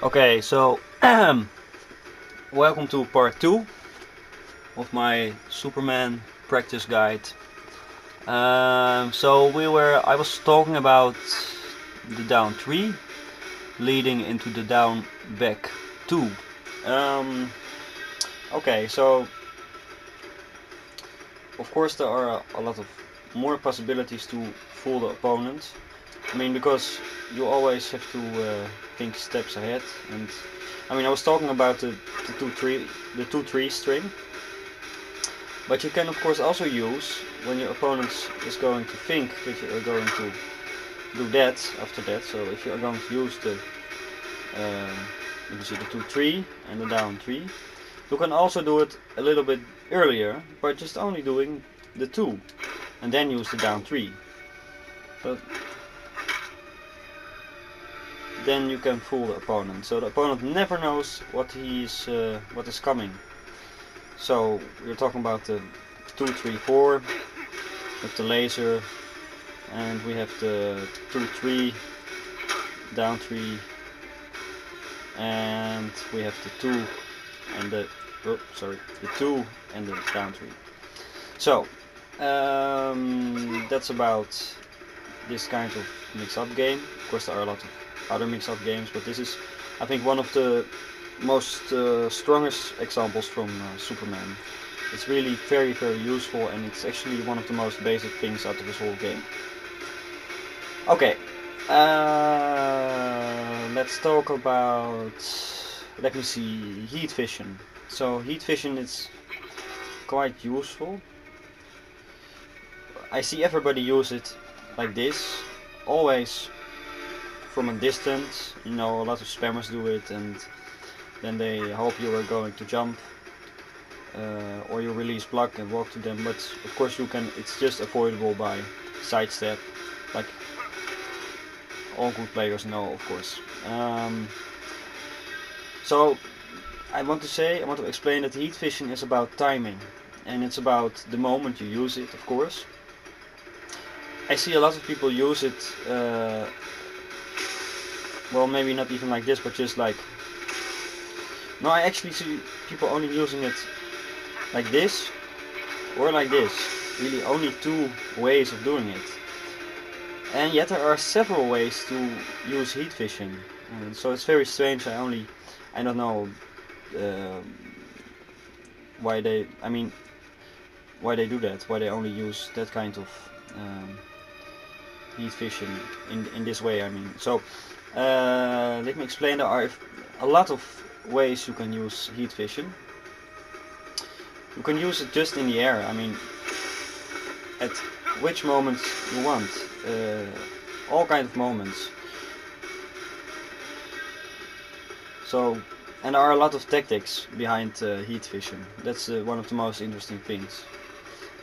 Okay, so welcome to part 2 of my Superman practice guide. I was talking about the down 3 leading into the down back 2. Okay, so of course there are a lot of more possibilities to fool the opponent. I mean, because you always have to think steps ahead, and I was talking about the 2-3 string, but you can of course also use when your opponent is going to think that you are going to do that after that. So if you are going to use you can see the 2-3 and the down 3, you can also do it a little bit earlier by just only doing the 2 and then use the down 3. But then you can fool the opponent, so the opponent never knows what is coming. So we're talking about the 2-3-4 with the laser, and we have the 2-3 down 3, and we have the 2 and the the 2 and the down 3. So that's about this kind of mix-up game. Of course there are a lot of other mix-up games, but this is, I think, one of the most strongest examples from Superman. It's really very useful, and it's actually one of the most basic things out of this whole game. Okay, let's talk about, let me see, heat vision. So heat vision is quite useful. I see everybody use it like this, always from a distance. You know, a lot of spammers do it, and then they hope you are going to jump, or you release block and walk to them. But of course you can, it's just avoidable by sidestep, like all good players know, of course. So I want to explain that heat vision is about timing, and it's about the moment you use it, of course. I see a lot of people use it, well, maybe not even like this, but just like, no, I actually see people only using it like this or like this. Really only two ways of doing it. And yet there are several ways to use heat vision. So it's very strange. I don't know why they do that, why they only use that kind of heat vision in this way. So let me explain. There are a lot of ways you can use heat vision. You can use it just in the air. At which moments you want, all kind of moments. So, and there are a lot of tactics behind heat vision. That's one of the most interesting things,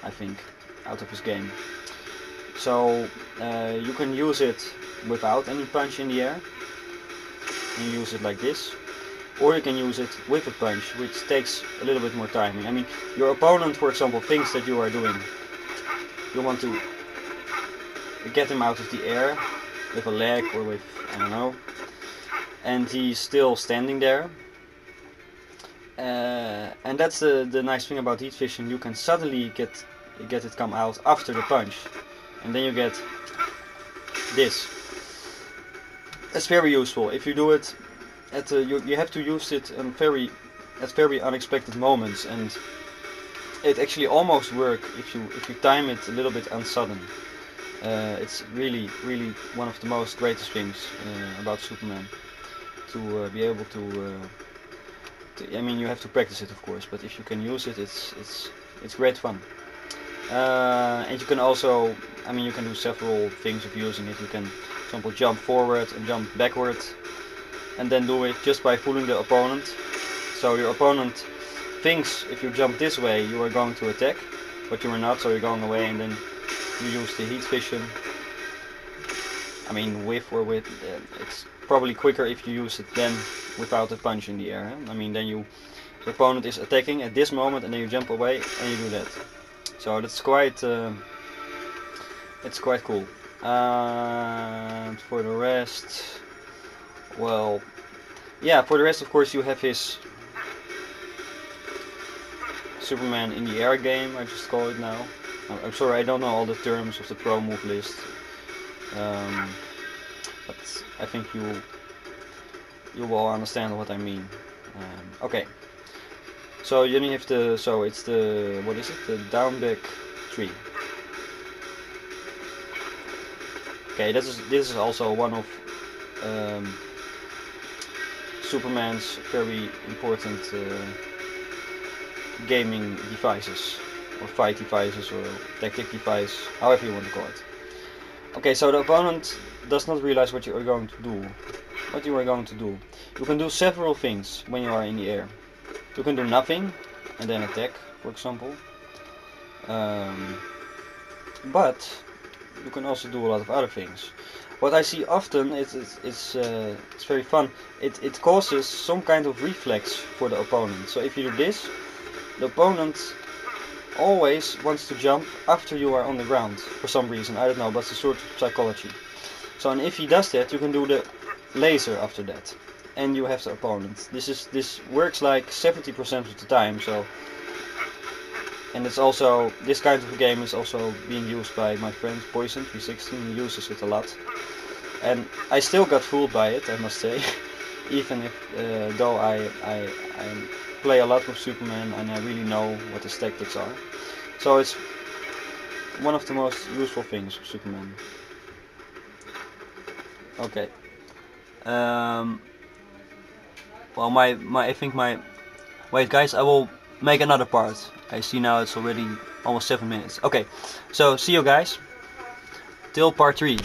I think, out of this game. So you can use it without any punch in the air, and use it like this, or you can use it with a punch, which takes a little bit more timing. Your opponent, for example, thinks that you want to get him out of the air with a leg or with, I don't know, and he's still standing there. And that's the nice thing about heat vision. You can suddenly get it come out after the punch, and then you get this. It's very useful if you do it at you have to use it at very unexpected moments, and it actually almost works if you time it a little bit unsudden. It's really one of the most greatest things about Superman, to be able to. You have to practice it, of course, but if you can use it, it's great fun. And you can also, you can do several things of using it. You can, for example, jump forward and jump backward, and then do it just by fooling the opponent. So your opponent thinks if you jump this way you are going to attack, but you are not, so you're going away, and then you use the heat vision. With, it's probably quicker if you use it then without a punch in the air. Then your opponent is attacking at this moment, and then you jump away and you do that. So that's it's quite cool. And for the rest, well, yeah, for the rest, of course, you have his Superman in the air game, I just call it now. I'm sorry, I don't know all the terms of the pro move list, but I think you will understand what I mean. Okay, so then you have the it's the what is it? The down back 3. Okay, this is also one of Superman's very important gaming devices, or fight devices, or tactic device, however you want to call it. Okay, so the opponent does not realize what you are going to do. What you are going to do. You can do several things when you are in the air. You can do nothing and then attack, for example. But you can also do a lot of other things. What I see often it's very fun. It causes some kind of reflex for the opponent. So if you do this, the opponent always wants to jump after you are on the ground for some reason. I don't know, but it's a sort of psychology. So and if he does that, you can do the laser after that, and you have the opponent. This works like 70% of the time. So, and it's also, this kind of game is also being used by my friend Poison 360. He uses it a lot, and I still got fooled by it, I must say. Even if though I play a lot with Superman and I really know what his tactics are. So it's one of the most useful things of Superman. Okay. Well, I think my... Wait, guys, I will make another part. I see now it's already almost 7 minutes. Okay, so see you guys. Till part 3.